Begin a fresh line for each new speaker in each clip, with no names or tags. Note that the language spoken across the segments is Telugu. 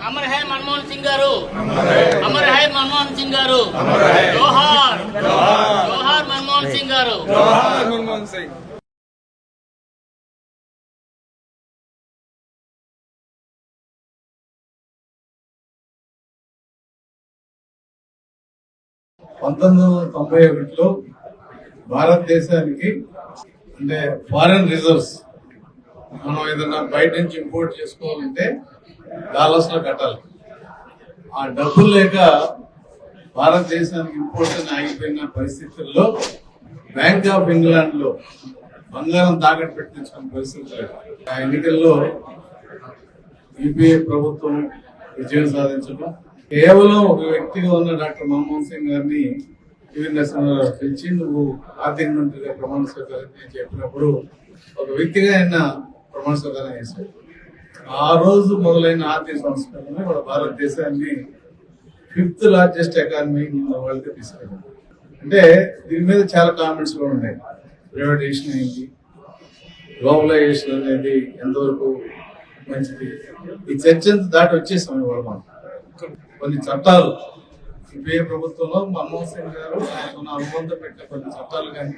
అమర్ హై మన్మోహన్ సింగ్ గారు, అమర్ హై మన్మోహన్ సింగ్ గారు, జోహార్ జోహార్ మన్మోహన్ సింగ్ గారు,
జోహార్ మన్మోహన్ సింగ్.
లో భారతదేశానికి అంటే ఫారెన్ రిజర్వ్స్ మనం ఏదైనా బయట నుంచి ఇంపోర్ట్ చేసుకోవాలంటే డాలర్స్ లో కట్టాలి. ఆ డబ్బులు లేక భారతదేశానికి ఇంపోర్ట్ ఆగిపోయిన పరిస్థితుల్లో బ్యాంక్ ఆఫ్ ఇంగ్లాండ్ లో బంగారం తాకట్టు పెట్టించుకున్న పరిస్థితులు. ఆ ఎన్నికల్లో యూపీఏ ప్రభుత్వం విజయం సాధించడం కేవలం ఒక వ్యక్తిగా ఉన్న డాక్టర్ మన్మోహన్ సింగ్ గారిని పివి నరసింహారావు పిలిచి నువ్వు ఆర్థిక మంత్రిగా ప్రమాణ స్వీకారం చెప్పినప్పుడు ఒక వ్యక్తిగా ఆయన ప్రమాణ స్వీకారం చేశాడు. ఆ రోజు మొదలైన ఆర్థిక సంస్కరణ మన భారతదేశాన్ని 5th లార్జెస్ట్ ఎకానమీ వరల్డ్ తీసుకెళ్ళారు. అంటే దీని మీద చాలా కామెంట్స్ కూడా ఉన్నాయి. ప్రైవేటైజేషన్ ఏంటి, గ్లోబలైజేషన్ అనేది ఎంతవరకు మంచిది, ఈ చర్చ దాటి వచ్చేసాం. ఇవాళ మనం కొన్ని చట్టాలు యూపీఏ ప్రభుత్వంలో మన్మోహన్ సింగ్ గారు ఆయన అనుబంధం పెట్టిన కొన్ని చట్టాలు కానీ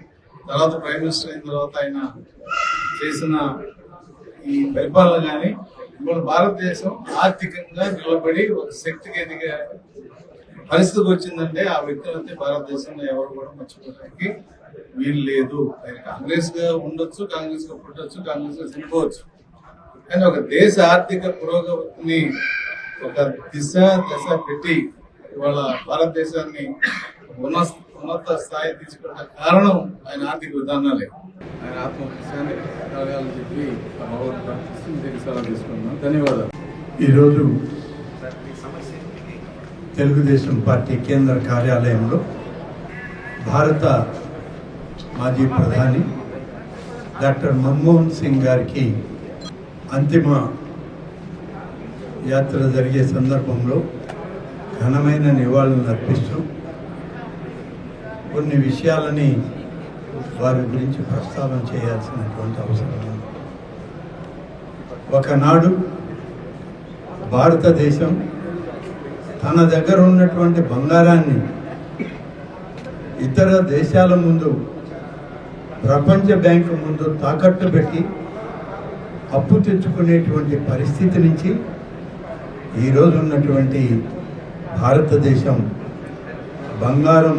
తర్వాత ప్రైమ్ మినిస్టర్ అయిన తర్వాత ఆయన చేసిన ఈ పరిపాలన కానీ ఇప్పుడు భారతదేశం ఆర్థికంగా నిలబడి ఒక శక్తికి ఎదిగే పరిస్థితికి వచ్చిందంటే ఆ వ్యక్తులంటే భారతదేశంలో ఎవరు కూడా మర్చిపోవడానికి వీలు లేదు. ఆయన కాంగ్రెస్ గా ఉండొచ్చు, కాంగ్రెస్ గా పుట్టొచ్చు, కాంగ్రెస్ గా చనిపోవచ్చు, కానీ ఒక దేశ ఆర్థిక పురోగతిని ఒక దశ పెట్టి ఇవాళ భారతదేశాన్ని ఉన్నత స్థాయి తీసుకున్న కారణం ఆయన ఆర్థిక విధానాలే. ఆయన ఆత్మవిశ్వాసాన్ని కలగాలని చెప్పి తీసుకున్నాం. ధన్యవాదాలు.
ఈరోజు తెలుగుదేశం పార్టీ కేంద్ర కార్యాలయంలో భారత మాజీ ప్రధాని డాక్టర్ మన్మోహన్ సింగ్ గారికి అంతిమ యాత్ర జరిగే సందర్భంలో ఘనమైన నివాళులను అర్పిస్తూ కొన్ని విషయాలని వారి గురించి ప్రస్తావన చేయాల్సినటువంటి అవసరం ఉంది. ఒకనాడు భారతదేశం తన దగ్గర ఉన్నటువంటి బంగారాన్ని ఇతర దేశాల ముందు, ప్రపంచ బ్యాంకు ముందు తాకట్టు పెట్టి అప్పు తెచ్చుకునేటువంటి పరిస్థితి నుంచి ఈరోజు ఉన్నటువంటి భారతదేశం బంగారం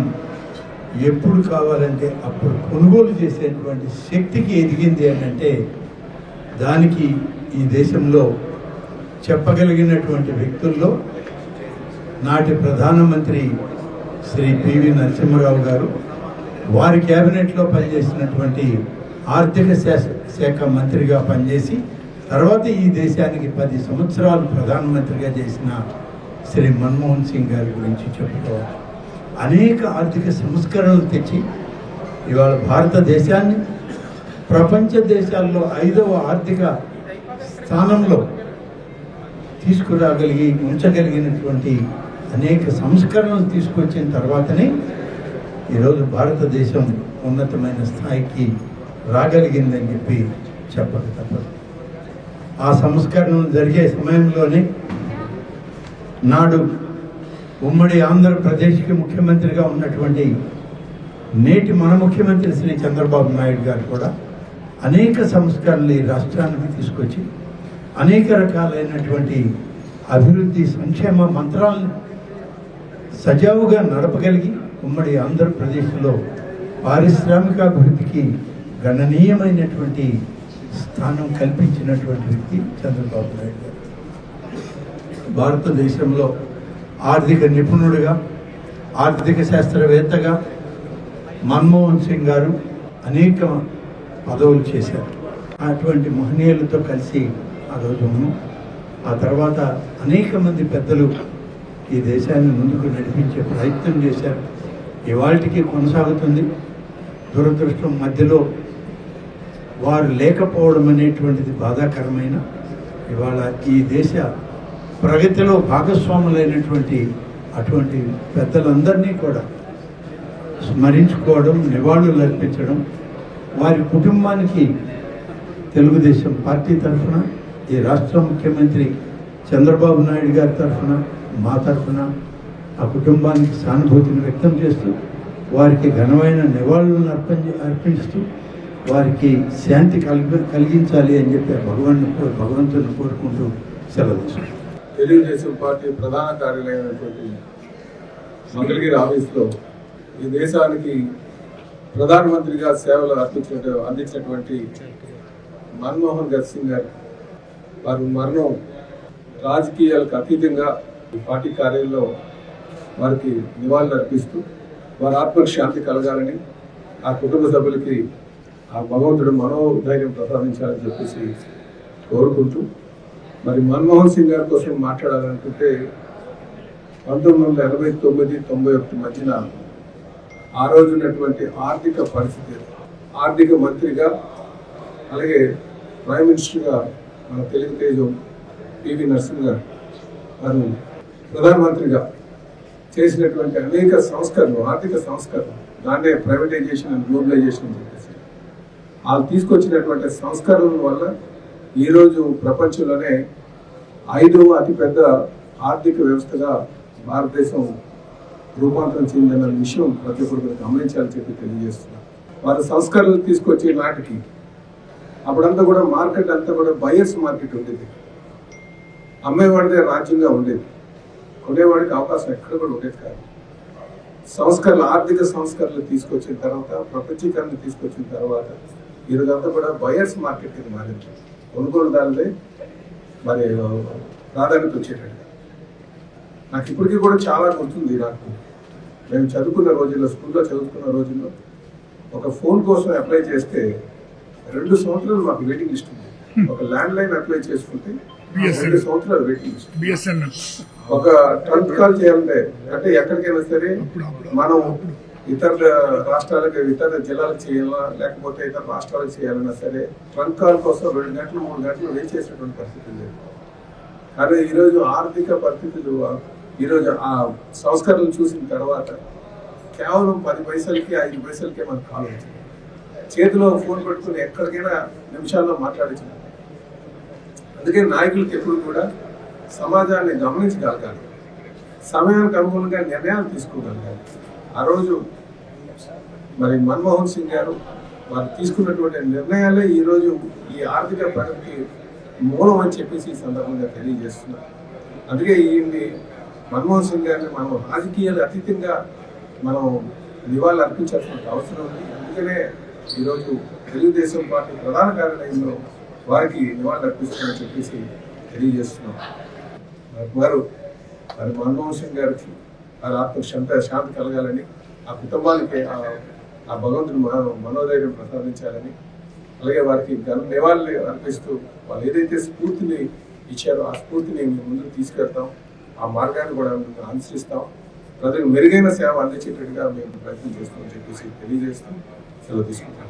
ఎప్పుడు కావాలంటే అప్పుడు కొనుగోలు చేసేటువంటి శక్తికి ఎదిగింది అని అంటే దానికి ఈ దేశంలో చెప్పగలిగినటువంటి వ్యక్తుల్లో నాటి ప్రధానమంత్రి శ్రీ పివి నరసింహారావు గారు, వారి క్యాబినెట్లో పనిచేసినటువంటి ఆర్థిక శాఖ మంత్రిగా పనిచేసి తర్వాత ఈ దేశానికి 10 సంవత్సరాలు ప్రధానమంత్రిగా చేసిన శ్రీ మన్మోహన్ సింగ్ గారి గురించి చెప్పుకోవాలి. అనేక ఆర్థిక సంస్కరణలు తెచ్చి ఇవాళ భారతదేశాన్ని ప్రపంచ దేశాల్లో 5వ ఆర్థిక స్థానంలో ఉంచగలిగినటువంటి అనేక సంస్కరణలు తీసుకొచ్చిన తర్వాతనే ఈరోజు భారతదేశం ఉన్నతమైన స్థాయికి రాగలిగిందని చెప్పి చెప్పక తప్పదు. ఆ సంస్కరణలు జరిగే సమయంలోనే నాడు ఉమ్మడి ఆంధ్రప్రదేశ్కి ముఖ్యమంత్రిగా ఉన్నటువంటి నేటి మన ముఖ్యమంత్రి శ్రీ చంద్రబాబు నాయుడు గారు కూడా అనేక సంస్కరణలు ఈ రాష్ట్రానికి తీసుకొచ్చి అనేక రకాలైనటువంటి అభివృద్ధి సంక్షేమ మంత్రాలను సజావుగా నడపగలిగి ఉమ్మడి ఆంధ్రప్రదేశ్లో పారిశ్రామికాభివృద్ధికి గణనీయమైనటువంటి స్థానం కల్పించినటువంటి వ్యక్తి చంద్రబాబు నాయుడు గారు. భారతదేశంలో ఆర్థిక నిపుణుడిగా, ఆర్థిక శాస్త్రవేత్తగా మన్మోహన్ సింగ్ గారు అనేక పదవులు చేశారు. అటువంటి మహనీయులతో కలిసి ఆ రోజు ఆ తర్వాత అనేక మంది పెద్దలు ఈ దేశాన్ని ముందుకు నడిపించే ప్రయత్నం చేశారు. ఇవాళకి కొనసాగుతుంది. దురదృష్టం మధ్యలో వారు లేకపోవడం అనేటువంటిది బాధాకరమైన, ఇవాళ ఈ దేశ ప్రగతిలో భాగస్వాములైనటువంటి అటువంటి పెద్దలందరినీ కూడా స్మరించుకోవడం, నివాళులు అర్పించడం, వారి కుటుంబానికి తెలుగుదేశం పార్టీ తరఫున ఈ రాష్ట్ర ముఖ్యమంత్రి చంద్రబాబు నాయుడు గారి తరఫున, మా తరఫున ఆ కుటుంబానికి సానుభూతిని వ్యక్తం చేస్తూ వారికి ఘనమైన నివాళులను అర్పిస్తూ వారికి శాంతి కలిగించాలి అని చెప్పి భగవంతుని కోరుకుంటూ సెలవు తీసుకుంటాం.
తెలుగుదేశం పార్టీ ప్రధాన కార్యాలయమైనటువంటి మంగళగిరి ఆఫీస్లో ఈ దేశానికి ప్రధానమంత్రిగా సేవలు అందించినటువంటి మన్మోహన్ సింగ్ గారు వారి మరణం రాజకీయాలకు అతీతంగా ఈ పార్టీ కార్యాలయంలో వారికి నివాళులు అర్పిస్తూ వారి ఆత్మకు శాంతి కలగాలని, ఆ కుటుంబ సభ్యులకి ఆ భగవంతుడు మనోధైర్యం ప్రసాదించాలని చెప్పేసి కోరుకుంటూ, మరి మన్మోహన్ సింగ్ గారి కోసం మాట్లాడాలనుకుంటే 1989-91 మధ్యన ఆ రోజు ఉన్నటువంటి ఆర్థిక పరిస్థితి, ఆర్థిక మంత్రిగా అలాగే ప్రైమ్ మినిస్టర్గా మన తెలుగు తేజం పివి నరసింహ గారు వారు ప్రధానమంత్రిగా చేసినటువంటి అనేక సంస్కరణలు, ఆర్థిక సంస్కరణలు, దాన్నే ప్రైవేటైజేషన్ అండ్ గ్లోబలైజేషన్ అని చెప్పేసి వాళ్ళు తీసుకొచ్చినటువంటి సంస్కరణల వల్ల ఈరోజు ప్రపంచంలోనే 5వ అతిపెద్ద ఆర్థిక వ్యవస్థగా భారతదేశం రూపాంతరం చెందిన విషయం ప్రతి ఒక్కరు గమనించాలని చెప్పి తెలియజేస్తున్నారు. వారి సంస్కరణలు తీసుకొచ్చే నాటికి అప్పుడంతా కూడా మార్కెట్ అంతా కూడా బయర్స్ మార్కెట్ ఉండేది, అమ్మేవాడిదే రాజ్యంగా ఉండేది, కొనేవాడికి అవకాశం ఎక్కడ కూడా ఉండేది కాదు. సంస్కరణలు, ఆర్థిక సంస్కరణలు తీసుకొచ్చిన తర్వాత, ప్రపంచీకరణ తీసుకొచ్చిన తర్వాత ఈరోజంతా కూడా బయర్స్ మార్కెట్ కింద మారింది. కొనుగోలుదారులే మరి ప్రాధాన్యత వచ్చేటట్టు. నాకు ఇప్పటికీ కూడా చాలా గుర్తుంది. నాకు మేము చదువుకున్న రోజుల్లో, స్కూల్లో చదువుకున్న రోజుల్లో ఒక ఫోన్ కోసం అప్లై చేస్తే 2 సంవత్సరాలు మాకు వెయిటింగ్ లిస్ట్ ఉంది. ఒక ల్యాండ్ లైన్ అప్లై చేసుకుంటే 2 సంవత్సరాలు వెయిటింగ్ లిస్ట్. ఒక ట్రంక్ కాల్ చేయాలంటే, అంటే ఎక్కడికైనా సరే మనం ఇతర రాష్ట్రాలకు, ఇతర జిల్లాలకు చేయాలా లేకపోతే ఇతర రాష్ట్రాలకు చేయాలన్నా సరే ట్రంక్ కాల్ కోసం 2 గంటలు 3 గంటలు వెయిట్ చేసేటువంటి పరిస్థితి లేదు. కానీ ఈరోజు ఆర్థిక పరిస్థితులు, ఈరోజు ఆ సంస్కరణలు చూసిన తర్వాత కేవలం 10 పైసలకి 5 పైసలకే మనకు కాల్ వచ్చింది. చేతిలో ఫోన్ పెట్టుకుని ఎక్కడికైనా నిమిషాల్లో మాట్లాడించాలి. అందుకే నాయకులకి ఎప్పుడు కూడా సమాజాన్ని గమనించగలగాలి, సమయానికి అనుగుణంగా నిర్ణయాలు తీసుకోగలగాలి. ఆ రోజు మరి మన్మోహన్ సింగ్ గారు వారు తీసుకున్నటువంటి నిర్ణయాలే ఈరోజు ఈ ఆర్థిక ప్రగతికి మూలం అని చెప్పేసి ఈ సందర్భంగా తెలియజేస్తున్నారు. అందుకే ఈ మన్మోహన్ సింగ్ గారిని మనం రాజకీయాలు అతీతంగా మనం నివాళులు అర్పించాల్సిన అవసరం ఉంది. అందుకనే ఈరోజు తెలుగుదేశం పార్టీ ప్రధాన కార్యాలయంలో వారికి నివాళులు అర్పిస్తామని చెప్పేసి తెలియజేస్తున్నాం. వారు మరి మన్మోహన్ సింగ్ గారికి వారి ఆత్మకు శాంతి కలగాలని, ఆ కుటుంబానికి ఆ భగవంతుడు మనోధైర్యం ప్రసాదించాలని, అలాగే వారికి నివాళులు అర్పిస్తూ వాళ్ళు ఏదైతే స్ఫూర్తిని ఇచ్చారో ఆ స్ఫూర్తిని మేము ముందుకు తీసుకెళ్తాం, ఆ మార్గాన్ని కూడా మేము అనుసరిస్తాం, ప్రజలకు మెరుగైన సేవ అందించేటట్టుగా మేము ప్రయత్నం చేస్తామని చెప్పేసి తెలియజేస్తాం. సెలవు తీసుకుంటాం.